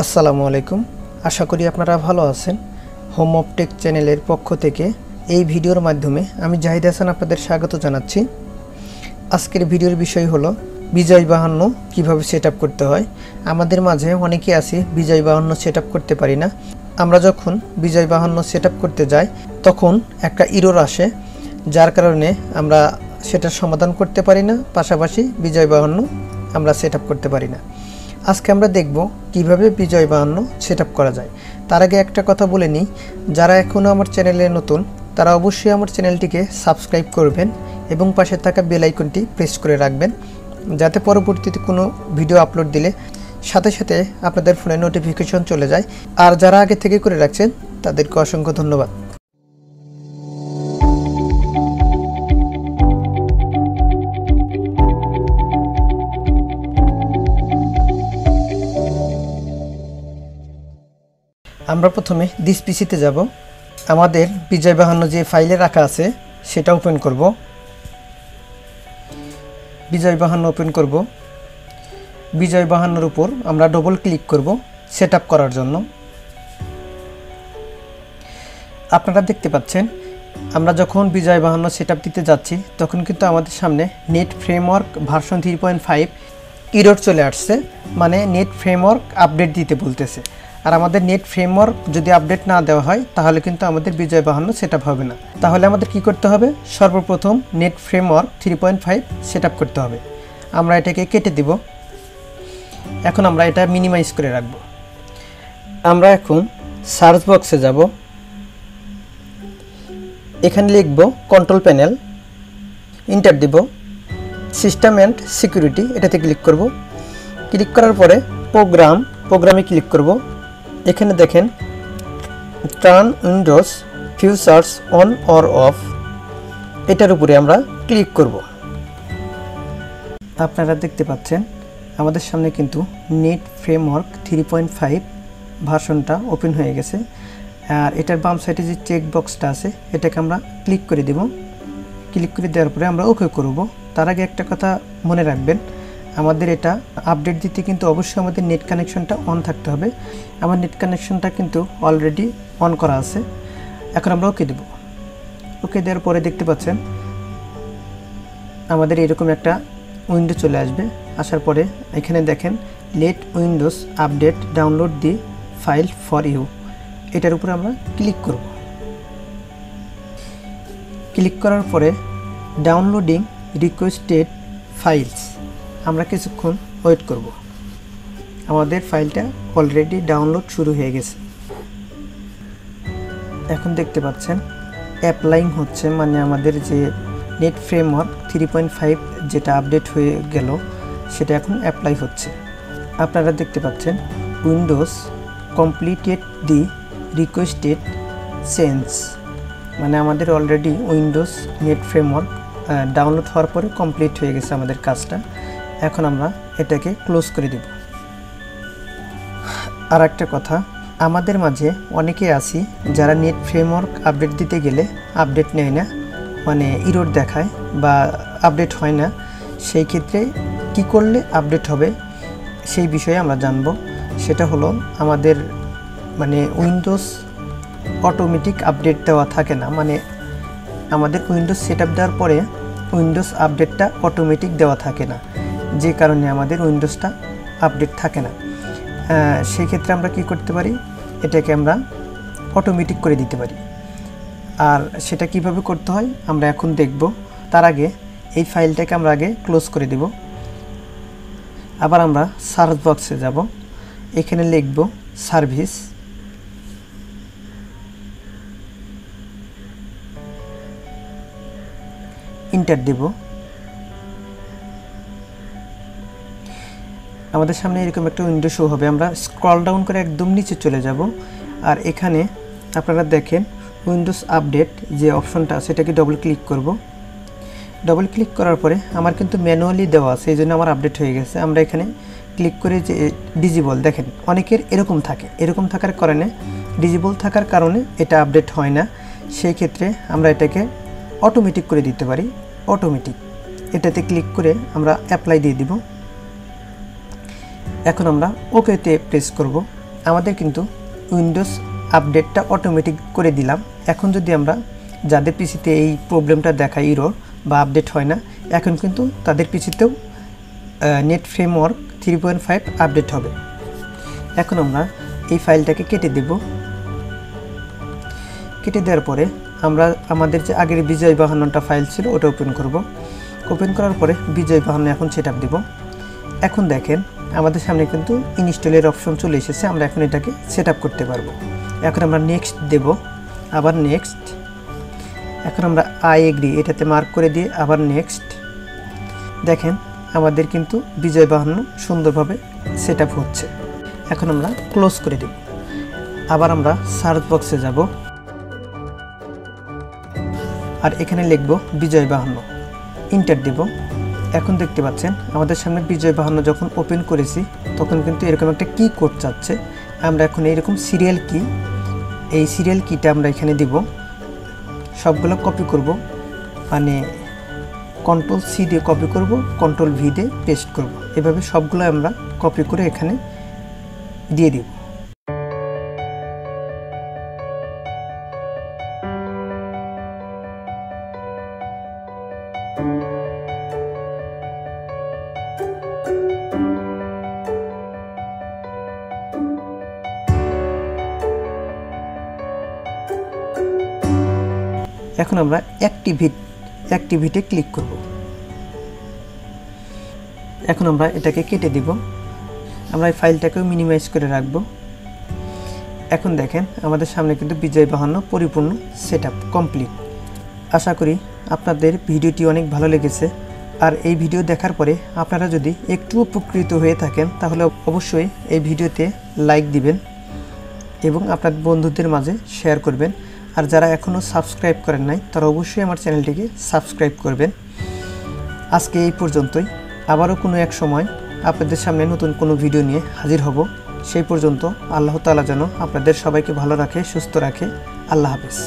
আসসালামু আলাইকুম। আশা করি আপনারা ভালো আছেন। হোম অফ টেক চ্যানেলের পক্ষ থেকে এই ভিডিওর মাধ্যমে আমি জাহিদ হাসান আপনাদের স্বাগত জানাচ্ছি। আজকের ভিডিওর বিষয় হলো বিজয় বাহান্ন কীভাবে সেট আপ করতে হয়। আমাদের মাঝে অনেকে আছে বিজয় বাহান্ন সেট আপ করতে পারি না। আমরা যখন বিজয় বাহান্ন সেট আপ করতে যাই তখন একটা এরর আসে, যার কারণে আমরা সেটার সমাধান করতে পারি না, পাশাপাশি বিজয় বাহান্ন আমরা সেট আপ করতে পারি না। আজকে আমরা দেখব কিভাবে বিজয় বাহান্ন সেট আপ করা যায়। তার আগে একটা কথা বলে নিই, যারা এখনও আমার চ্যানেলে নতুন তারা অবশ্যই আমার চ্যানেলটিকে সাবস্ক্রাইব করবেন এবং পাশে থাকা বেল আইকনটি প্রেস করে রাখবেন, যাতে পরবর্তীতে কোনো ভিডিও আপলোড দিলে সাথে সাথে আপনাদের ফোনে নোটিফিকেশন চলে যায়। আর যারা আগে থেকে করে রাখছেন তাদেরকে অসংখ্য ধন্যবাদ। আমরা প্রথমে দিস পিসিতে যাব। আমাদের বিজয় বাহান্ন যে ফাইলে রাখা আছে সেটা ওপেন করব। বিজয় বাহান্ন ওপেন করব। বিজয় বাহান্নর উপর আমরা ডবল ক্লিক করব সেট আপ করার জন্য। আপনারা দেখতে পাচ্ছেন আমরা যখন বিজয় বাহান্ন সেট আপ দিতে যাচ্ছি তখন কিন্তু আমাদের সামনে নেট ফ্রেমওয়ার্ক ভার্সন 3.5 এরর চলে আসছে, মানে নেট ফ্রেমওয়ার্ক আপডেট দিতে বলতেছে। আর আমাদের নেট ফ্রেমওয়ার্ক যদি আপডেট না দেওয়া হয় তাহলে কিন্তু আমাদের বিজয় বাহান্ন সেট আপ হবে না। তাহলে আমাদের কি করতে হবে? সর্বপ্রথম নেট ফ্রেমওয়ার্ক 3.5 সেট আপ করতে হবে। আমরা এটাকে কেটে দিব। এখন আমরা এটা মিনিমাইজ করে রাখব। আমরা এখন সার্চ বক্সে যাব। এখানে লিখব কন্ট্রোল প্যানেল, এন্টার দিব। সিস্টেম অ্যান্ড সিকিউরিটি এটাতে ক্লিক করব। ক্লিক করার পরে প্রোগ্রামে ক্লিক করব। এখানে দেখেন turn Windows features on or of, এটার উপরে আমরা ক্লিক করব। আপনারা দেখতে পাচ্ছেন আমাদের সামনে কিন্তু নেট ফ্রেমওয়ার্ক 3.5 ভার্সনটা ওপেন হয়ে গেছে। আর এটার বাম সাইডে যে চেক বক্সটা আছে এটাকে আমরা ক্লিক করে দেব। ক্লিক করে দেওয়ার পরে আমরা ওকে করব। তার আগে একটা কথা মনে রাখবেন, আমাদের এটা আপডেট দিতে কিন্তু অবশ্যই আমাদের নেট কানেকশনটা অন থাকতে হবে। আমার নেট কানেকশনটা কিন্তু অলরেডি অন করা আছে। এখন আমরা ওকে দেব। ওকে দেওয়ার পরে দেখতে পাচ্ছেন আমাদের এরকম একটা উইন্ডো চলে আসবে। আসার পরে এখানে দেখেন let windows update download the file for you, এটার উপরে আমরা ক্লিক করব। ক্লিক করার পরে ডাউনলোডিং রিকোয়েস্টেড ফাইলস, আমরা কিছুক্ষণ ওয়েট করব। আমাদের ফাইলটা অলরেডি ডাউনলোড শুরু হয়ে গেছে। এখন দেখতে পাচ্ছেন অ্যাপ্লাইং হচ্ছে, মানে আমাদের যে নেট ফ্রেমওয়ার্ক 3.5 যেটা আপডেট হয়ে গেল সেটা এখন অ্যাপ্লাই হচ্ছে। আপনারা দেখতে পাচ্ছেন উইন্ডোজ কমপ্লিটেড দি রিকোয়েস্টেড চেঞ্জ, মানে আমাদের already Windows net framework download হওয়ার পরে কমপ্লিট হয়ে গেছে আমাদের কাজটা। এখন আমরা এটাকে ক্লোজ করে দেব। আর একটা কথা, আমাদের মাঝে অনেকে আছি যারা নেট ফ্রেমওয়ার্ক আপডেট দিতে গেলে আপডেট নেয় না, মানে এরর দেখায় বা আপডেট হয় না। সেই ক্ষেত্রে কি করলে আপডেট হবে সেই বিষয়ে আমরা জানব। সেটা হলো আমাদের মানে উইন্ডোজ অটোমেটিক আপডেট দেওয়া থাকে না, মানে আমাদের উইন্ডোজ সেট আপ দেওয়ার পরে উইন্ডোজ আপডেটটা অটোমেটিক দেওয়া থাকে না, যে কারণে আমাদের উইন্ডোজটা আপডেট থাকে না। সেই ক্ষেত্রে আমরা কি করতে পারি, এটাকে আমরা অটোমেটিক করে দিতে পারি। আর সেটা কিভাবে করতে হয় আমরা এখন দেখব। তার আগে এই ফাইলটাকে আমরা আগে ক্লোজ করে দেব। আবার আমরা সার্চ বক্সে যাব। এখানে লিখব সার্ভিস, এন্টার দেব। আমাদের সামনে এরকম একটা উইন্ডো শো হবে। আমরা স্ক্রল ডাউন করে একদম নিচে চলে যাব। আর এখানে আপনারা দেখেন উইন্ডোজ আপডেট যে অপশনটা আছে সেটাকে ডবল ক্লিক করব। ডবল ক্লিক করার পরে আমার কিন্তু ম্যানুয়ালি দেওয়া আছে, এই জন্য আমার আপডেট হয়ে গেছে। আমরা এখানে ক্লিক করে যে ডিজেবল, দেখেন অনেকের এরকম থাকে, এরকম থাকার কারণে ডিজেবল থাকার কারণে এটা আপডেট হয় না। সেই ক্ষেত্রে আমরা এটাকে অটোমেটিক করে দিতে পারি। অটোমেটিক এটাতে ক্লিক করে আমরা অ্যাপ্লাই দিয়ে দিব। এখন আমরা ওকেতে প্রেস করব। আমাদের কিন্তু উইন্ডোজ আপডেটটা অটোমেটিক করে দিলাম। এখন যদি আমরা যাদের পিসিতে এই প্রবলেমটা দেখায় এরর বা আপডেট হয় না, এখন কিন্তু তাদের পিসিতেও নেট ফ্রেমওয়ার্ক 3.5 আপডেট হবে। এখন আমরা এই ফাইলটাকে কেটে দেব। কেটে দেওয়ার পরে আমরা আমাদের যে আগের বিজয় 52টা ফাইল ছিল ওটা ওপেন করব। ওপেন করার পরে বিজয় 52 এখন সেটআপ দেব। এখন দেখেন আমাদের সামনে কিন্তু ইনস্টলের অপশন চলে এসেছে, আমরা এখন এটাকে সেটআপ করতে পারবো। এখন আমরা নেক্সট দেব, আবার নেক্সট। এখন আমরা আই এগ্রি এটাতে মার্ক করে দিয়ে আবার নেক্সট। দেখেন আমাদের কিন্তু বিজয় 52 সুন্দরভাবে সেটআপ হচ্ছে। এখন আমরা ক্লোজ করে দেব। আবার আমরা সার্চ বক্সে যাব আর এখানে লিখব বিজয় 52, এন্টার দেব। এখন দেখতে পাচ্ছেন আমাদের সামনে বিজয় 52 যখন ওপেন করেছি তখন কিন্তু এরকম একটা কি কোড চাচ্ছে। আমরা এখন এরকম সিরিয়াল কি, এই সিরিয়াল কিটা আমরা এখানে দিব। সবগুলো কপি করব, মানে কন্ট্রোল সি দিয়ে কপি করব, কন্ট্রোল ভি দিয়ে পেস্ট করব। এভাবে সবগুলো আমরা কপি করে এখানে দিয়ে দিব। এখন আমরা অ্যাক্টিভিটে ক্লিক করব। এখন আমরা এটাকে কেটে দিব। আমরা এই ফাইলটাকেও মিনিমাইজ করে রাখব। এখন দেখেন আমাদের সামনে কিন্তু বিজয় 52 পরিপূর্ণ সেটআপ কমপ্লিট। আশা করি আপনাদের ভিডিওটি অনেক ভালো লেগেছে। আর এই ভিডিও দেখার পরে আপনারা যদি একটু উপকৃত হয়ে থাকেন তাহলে অবশ্যই এই ভিডিওতে লাইক দিবেন এবং আপনার বন্ধুদের মাঝে শেয়ার করবেন। আর যারা এখনও সাবস্ক্রাইব করেন নাই তারা অবশ্যই আমার চ্যানেলটিকে সাবস্ক্রাইব করবেন। আজকে এই পর্যন্তই। আবারও কোনো এক সময় আপনাদের সামনে নতুন কোনো ভিডিও নিয়ে হাজির হব। সেই পর্যন্ত আল্লাহ তাআলা যেন আপনাদের সবাইকে ভালো রাখে, সুস্থ রাখে। আল্লাহ হাফেজ।